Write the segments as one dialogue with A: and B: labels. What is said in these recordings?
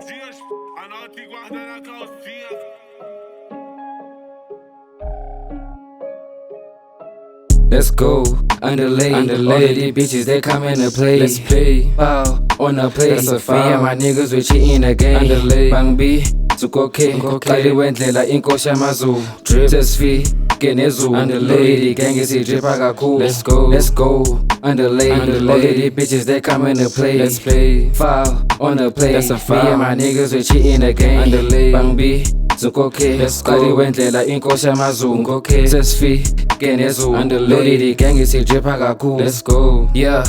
A: dias, a nota e guarda na calcinha.
B: Let's go, underlay. All of these bitches, they come into play. Let's play, wow, on the play. That's a foul. Me and my niggas, we cheating the game. Underlay, bang B, zukoke. Kali wendlela inkosha mazu. Drip, sesifike nezulu. Underlay, the gang is drip akakhulu. Let's go, underlay. All of these bitches, they come into play. Let's play, foul, on the play. That's a foul. Me and my niggas, we cheating the game. Underlay, bang B, zukoke. Kali wendlela inkosha mazu. Sesifike nezulu. Underlay, the gang is drip akakhulu. Let's go, yeah.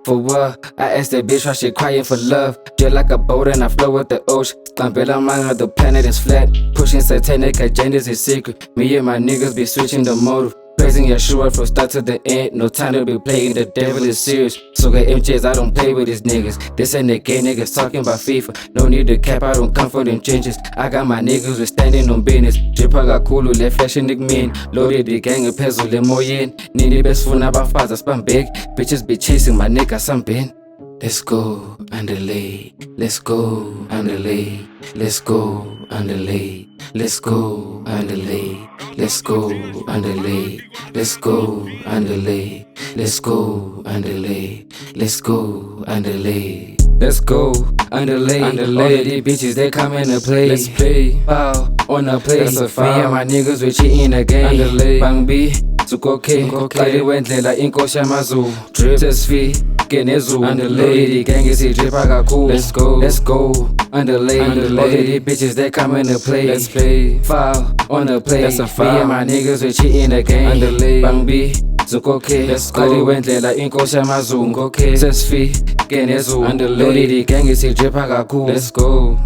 B: For what? I asked that bitch why she crying for love. Just like a boat and I flow with the ocean. Thumping on mine, the planet is flat. Pushing satanic agendas is secret. Me and my niggas be switching the motive. Praising Yeshua from start to the end. No time to be playing, the devil is serious. So get MJs, I don't play with these niggas. This ain't the gay niggas talking about FIFA. No need to cap, I don't come for them changes. I got my niggas with standing on business. Dripaga kulu, le fashion men. Loaded the gang of peso, le moyen. Nini best phone about fathers, spam big. Bitches be chasing my nigga, some bin. Let's go, underlay. Let's go, underlay. Let's go, underlay. Let's go, underlay. Let's go, underlay. Let's go, underlay. Let's go, underlay. Let's go, underlay. Let's go, underlay. All of these bitches, they come into play. Let's play, wow, on the play. That's a foul. Me and my niggas, we cheating the game. Underlay, bang B, zukoke. Kali wendlela inkosha mazu. Drip, sesifike nezulu. Underlay, the gang is drip akakhulu. Let's go, underlay. All of these bitches, they come into play. Let's play, foul, on the play. That's a foul. Me and my niggas, we cheating the game. Underlay, bang B, zukoke. Kali wendlela inkosha mazu. Sesifike nezulu. Underlay, the gang is drip akakhulu. Let's go.